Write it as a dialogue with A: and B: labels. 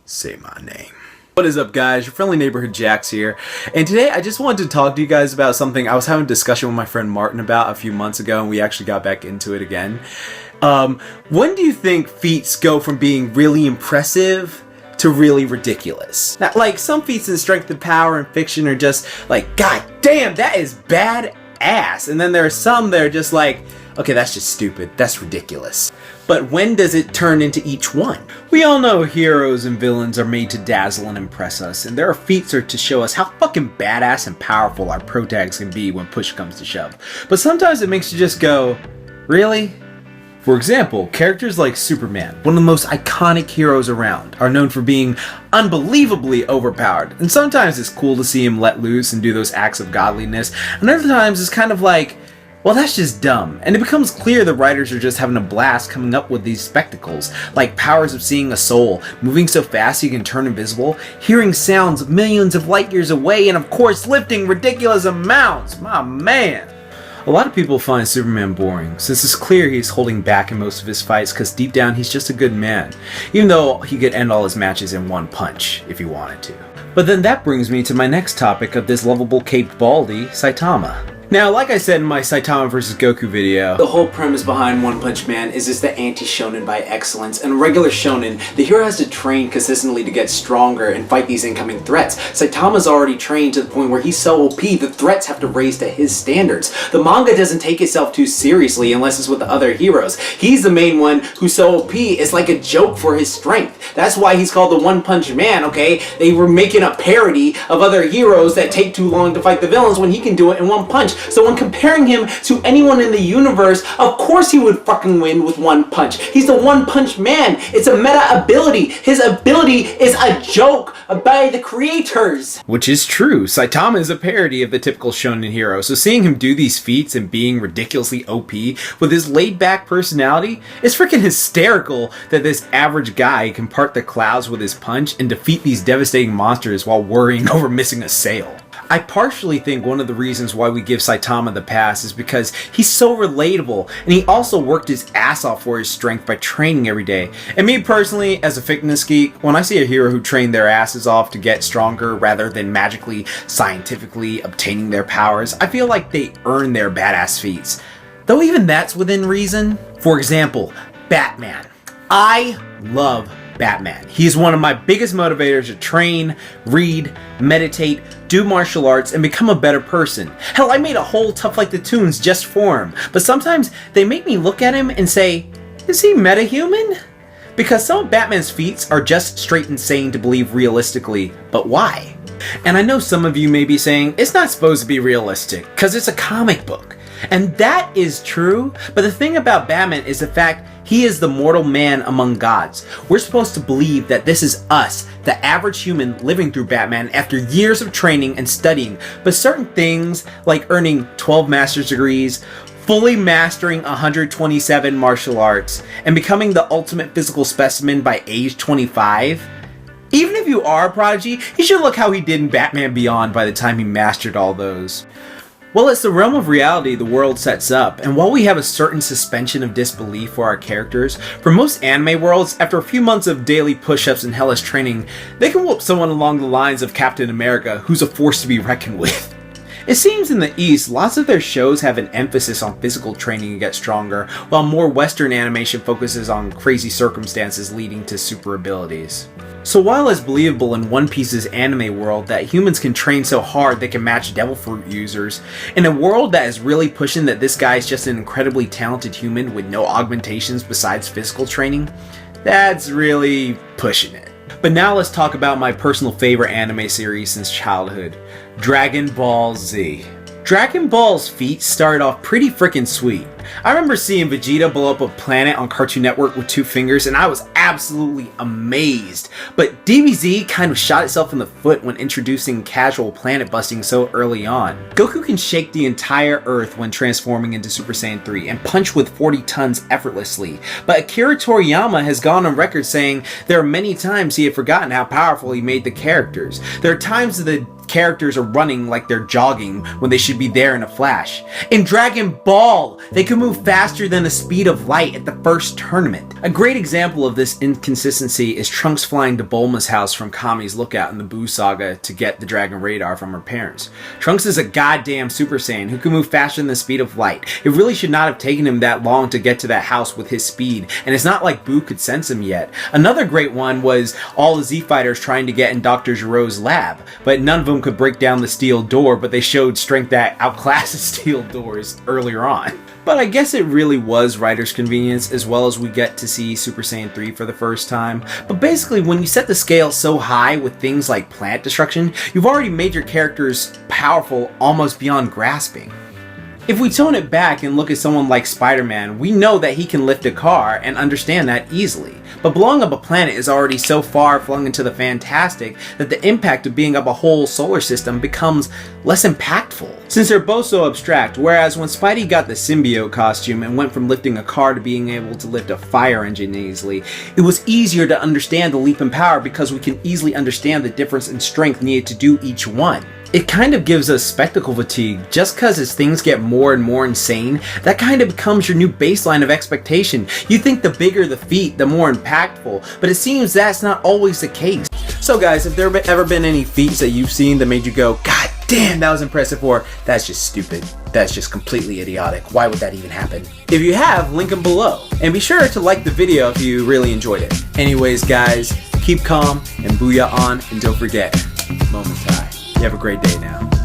A: Say my name. What is up, guys? Your friendly neighborhood Jax here, and today I just wanted to talk to you guys about something I was having a discussion with my friend Martin about a few months ago, and we actually got back into it again. When do you think feats go from being really impressive to really ridiculous? Now, like, some feats in Strength and Power and fiction are just like, God damn, that is badass, and then there are some that are just like, okay, that's just stupid, that's ridiculous. But when does it turn into each one? We all know heroes and villains are made to dazzle and impress us, and there are feats to show us how fucking badass and powerful our protags can be when push comes to shove. But sometimes it makes you just go, really? For example, characters like Superman, one of the most iconic heroes around, are known for being unbelievably overpowered, and sometimes it's cool to see him let loose and do those acts of godliness, and other times it's kind of like, well, that's just dumb, and it becomes clear the writers are just having a blast coming up with these spectacles, like powers of seeing a soul, moving so fast you can turn invisible, hearing sounds millions of light years away, and of course lifting ridiculous amounts. My man! A lot of people find Superman boring, since it's clear he's holding back in most of his fights because deep down he's just a good man, even though he could end all his matches in one punch if he wanted to. But then that brings me to my next topic of this lovable caped baldy, Saitama. Now, like I said in my Saitama vs. Goku video, the whole premise behind One Punch Man is just the anti-shonen by excellence. In a regular shonen, the hero has to train consistently to get stronger and fight these incoming threats. Saitama's already trained to the point where he's so OP, the threats have to raise to his standards. The manga doesn't take itself too seriously unless it's with the other heroes. He's the main one who's so OP, it's like a joke for his strength. That's why he's called the One Punch Man, okay? They were making a parody of other heroes that take too long to fight the villains when he can do it in one punch. So when comparing him to anyone in the universe, of course he would fucking win with one punch. He's the One Punch Man. It's a meta ability. His ability is a joke by the creators. Which is true. Saitama is a parody of the typical shonen hero, so seeing him do these feats and being ridiculously OP with his laid-back personality is freaking hysterical that this average guy can part the clouds with his punch and defeat these devastating monsters while worrying over missing a sale. I partially think one of the reasons why we give Saitama the pass is because he's so relatable, and he also worked his ass off for his strength by training every day. And me personally, as a fitness geek, when I see a hero who trained their asses off to get stronger rather than magically, scientifically obtaining their powers, I feel like they earn their badass feats. Though even that's within reason. For example, Batman. I love Batman. He's one of my biggest motivators to train, read, meditate, do martial arts, and become a better person. Hell, I made a whole Tough Like the Tunes just for him. But sometimes they make me look at him and say, is he metahuman? Because some of Batman's feats are just straight insane to believe realistically, but why? And I know some of you may be saying, it's not supposed to be realistic, because it's a comic book. And that is true, but the thing about Batman is the fact he is the mortal man among gods. We're supposed to believe that this is us, the average human living through Batman after years of training and studying, but certain things like earning 12 master's degrees, fully mastering 127 martial arts, and becoming the ultimate physical specimen by age 25, even if you are a prodigy, you should look how he did in Batman Beyond by the time he mastered all those. Well, it's the realm of reality the world sets up, and while we have a certain suspension of disbelief for our characters, for most anime worlds, after a few months of daily push-ups and hellish training, they can whoop someone along the lines of Captain America, who's a force to be reckoned with. It seems in the East, lots of their shows have an emphasis on physical training to get stronger, while more Western animation focuses on crazy circumstances leading to super abilities. So while it's believable in One Piece's anime world that humans can train so hard they can match Devil Fruit users, in a world that is really pushing that this guy is just an incredibly talented human with no augmentations besides physical training, that's really pushing it. But now let's talk about my personal favorite anime series since childhood, Dragon Ball Z. Dragon Ball's feats started off pretty freaking sweet. I remember seeing Vegeta blow up a planet on Cartoon Network with 2 fingers, and I was absolutely amazed. But DBZ kind of shot itself in the foot when introducing casual planet busting so early on. Goku can shake the entire Earth when transforming into Super Saiyan 3 and punch with 40 tons effortlessly. But Akira Toriyama has gone on record saying there are many times he had forgotten how powerful he made the characters. There are times the characters are running like they're jogging when they should be there in a flash. In Dragon Ball, they could move faster than the speed of light at the first tournament. A great example of this inconsistency is Trunks flying to Bulma's house from Kami's Lookout in the Buu Saga to get the Dragon Radar from her parents. Trunks is a goddamn Super Saiyan who can move faster than the speed of light. It really should not have taken him that long to get to that house with his speed, and it's not like Buu could sense him yet. Another great one was all the Z Fighters trying to get in Dr. Gero's lab, but none of them could break down the steel door, but they showed strength that outclasses steel doors earlier on. But I guess it really was writer's convenience, as well as we get to see Super Saiyan 3 for the first time. But basically, when you set the scale so high with things like planet destruction, you've already made your characters powerful almost beyond grasping. If we tone it back and look at someone like Spider-Man, we know that he can lift a car and understand that easily. But blowing up a planet is already so far flung into the fantastic that the impact of being up a whole solar system becomes less impactful, since they're both so abstract. Whereas when Spidey got the symbiote costume and went from lifting a car to being able to lift a fire engine easily, it was easier to understand the leap in power because we can easily understand the difference in strength needed to do each one. It kind of gives us spectacle fatigue, just cause as things get more and more insane, that kind of becomes your new baseline of expectation. You think the bigger the feat, the more impactful, but it seems that's not always the case. So guys, have there ever been any feats that you've seen that made you go, God damn, that was impressive, or that's just stupid, that's just completely idiotic, why would that even happen? If you have, link them below. And be sure to like the video if you really enjoyed it. Anyways guys, keep calm and booyah on, and don't forget, moments high. You have a great day now.